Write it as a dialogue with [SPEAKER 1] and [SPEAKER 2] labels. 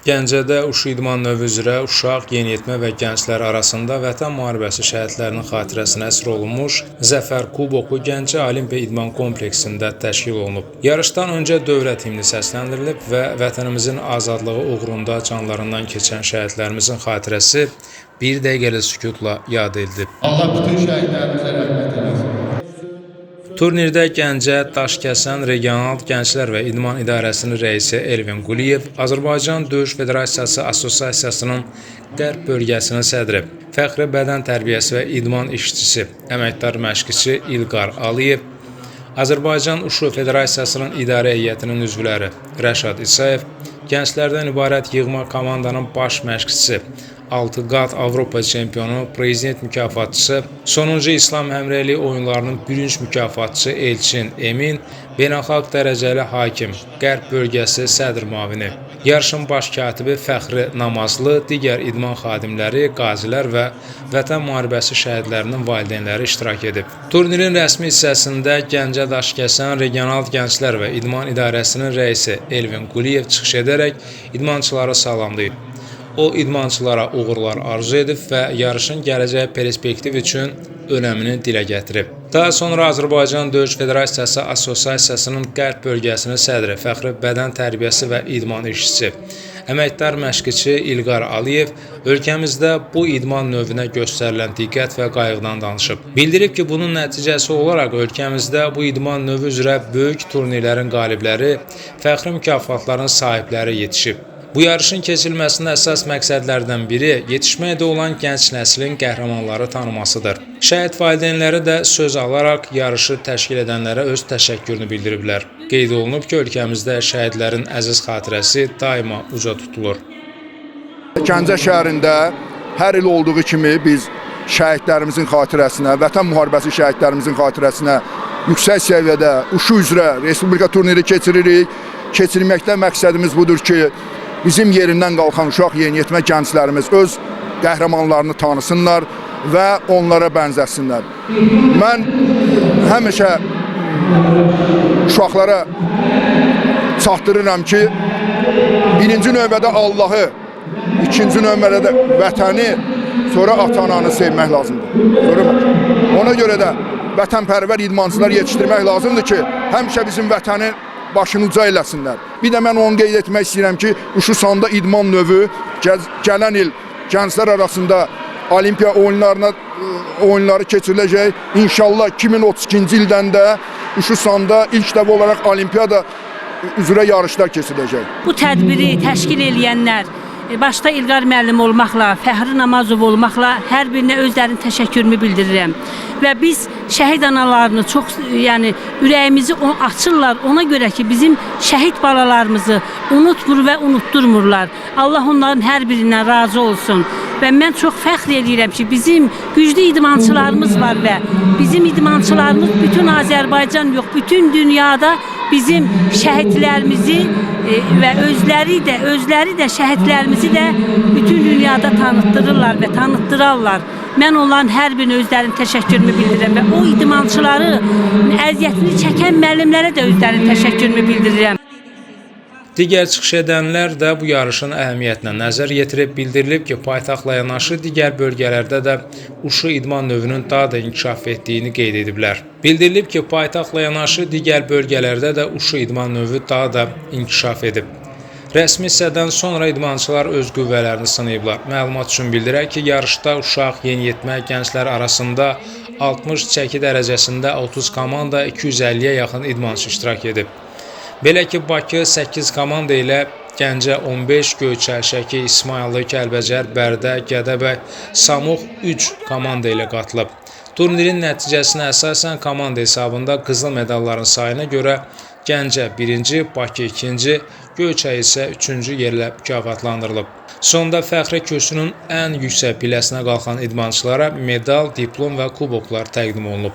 [SPEAKER 1] Gəncədə Uşu idman növü üzrə uşaq, yeniyetmə və gənclər arasında Vətən müharibəsi şəhidlərinin xatirəsinə həsr olunmuş Zəfər Kuboku Gəncə Olimpiya İdman kompleksində təşkil olunub. Yarışdan öncə dövlət himni səsləndirilib və vətənimizin azadlığı uğrunda canlarından keçən şəhidlərimizin xatirəsi bir dəqiqəlik sükutla yad edilib.
[SPEAKER 2] Allah bütün şəhidlərimizə rəhmət eləsin.
[SPEAKER 1] Turnirdə Gəncə Daşkəsən Regional Gənclər və İdman İdarəsinin rəisi Elvin Quliyev, Azərbaycan Döyüş Federasiyası Assosiasiyasının Qərb bölgəsinin sədri, fəxri bədən tərbiyəsi və idman işçisi, əməkdar məşqçi İlqar Aliyev, Azərbaycan Uşu Federasiyasının idarə heyətinin üzvləri Rəşad İsayev, gənclərdən ibarət yığma komandanın baş məşqçisi, 6 qat Avropa çempionu, prezident mükafatçısı, sonuncu İslam həmrəyliyi oyunlarının bürünc mükafatçısı Elçin Emin, beynəlxalq dərəcəli hakim, Qərb bölgəsi sədr müavini, yarışın baş katibi Fəxri Namazlı, digər idman xadimləri, qazilər və Vətən müharibəsi şəhidlərinin valideynləri iştirak edib. Turnirin rəsmi hissəsində Gəncə Daşkəsən Regional Gənclər və İdman İdarəsinin rəisi Elvin Quliyev çıxış edərək idmançıları salamlayıb. O, idmançılara uğurlar arzu edib və yarışın gələcək perspektiv üçün önəmini dilə gətirib. Daha sonra Azərbaycan Döyüş Federasiyası Assosiasiyasının Qərb bölgəsinin sədri, fəxri bədən tərbiyəsi və idman işçisi, əməkdar məşqçi İlqar Aliyev ölkəmizdə bu idman növünə göstərilən diqqət və qayğıdan danışıb. Bildirib ki, bunun nəticəsi olaraq ölkəmizdə bu idman növü üzrə böyük turnirlərin qalibləri, fəxri mükafatların sahibləri yetişib. Bu yarışın keçirilməsinin əsas məqsədlərdən biri yetişməkdə olan gənc nəslin qəhrəmanları tanımasıdır. Şəhid valideynləri də söz alaraq yarışı təşkil edənlərə öz təşəkkürünü bildiriblər. Qeyd olunub ki, ölkəmizdə şəhidlərin əziz xatirəsi daima uca tutulur.
[SPEAKER 3] Gəncə şəhərində hər il olduğu kimi biz şəhidlərimizin xatirəsinə, Vətən müharibəsi şəhidlərimizin xatirəsinə yüksək səviyyədə Uşu üzrə Respublika turniri keçiririk. Keçirməkdə məqsədimiz budur ki, bizim yerindən qalxan uşaq, yeniyetmə gənclərimiz öz qəhrəmanlarını tanısınlar və onlara bənzəsinlər. Mən həmişə uşaqlara çatdırıram ki, birinci növbədə Allahı, ikinci növbədə vətəni, sonra ata-ananı sevmək lazımdır. Ona görə də vətənpərvər idmançılar yetişdirmək lazımdır ki, həmişə bizim vətəni başını uca eləsinlər. Bir də mən onu qeyd etmək istəyirəm ki, Uşu sanda idman növü gələn il gənclər arasında Olimpiya oyunları keçiriləcək. İnşallah 2032-ci ildən də Uşu sanda ilk dəfə olaraq Olimpiyada üzrə yarışlar keçiriləcək.
[SPEAKER 4] Bu tədbiri təşkil edənlər, başda İlqar müəllim olmaqla, Fəxri Namazov olmaqla hər birinə özlərinin təşəkkürümü bildirirəm. Və biz şəhid analarını çox, ürəyimizi açırlar. Ona görə ki, bizim şəhid balalarımızı unutmur və unutturmurlar. Allah onların hər birindən razı olsun. Və mən çox fəxr edirəm ki, bizim güclü idmançılarımız var və bizim idmançılarımız bütün Azərbaycan yox, bütün dünyada bizim şəhidlərimizi və özləri də şəhidlərimizi də bütün dünyada tanıtdırırlar və tanıtdırarlar. Mən onların hər birinə özlərinin təşəkkürümü bildirirəm və o idmançıları, əziyyətini çəkən müəllimlərə də özlərinin təşəkkürümü bildirirəm.
[SPEAKER 1] Digər çıxış edənlər də bu yarışın əhəmiyyətinə nəzər yetirib bildirilib ki, paytaxtla yanaşı digər bölgələrdə də Uşu idman növünün daha da inkişaf etdiyini qeyd ediblər. Bildirilib ki, paytaxtla yanaşı digər bölgələrdə də Uşu idman növü daha da inkişaf edib. Rəsmi hissədən sonra idmançılar öz qüvvələrini sınayıblar. Məlumat üçün bildirək ki, yarışda uşaq, yeniyetmə, gənclər arasında 60 çəki dərəcəsində 30 komanda 250-yə yaxın idmançı iştirak edib. Belə ki, Bakı 8 komanda ilə Gəncə 15, Göyçə, Şəki, İsmayıllı, Kəlbəcər, Bərdə, Gədəbəy, Samux 3 komanda ilə qatılıb. Turnirin nəticəsinə əsasən komanda hesabında qızıl medalların sayına görə Gəncə 1-ci, Bakı 2-ci, Göyçə isə 3-cü yerlə mükafatlandırılıb. Sonda fəxri köşünün ən yüksək pilləsinə qalxan idmançılara medal, diplom və kuboklar təqdim olunub.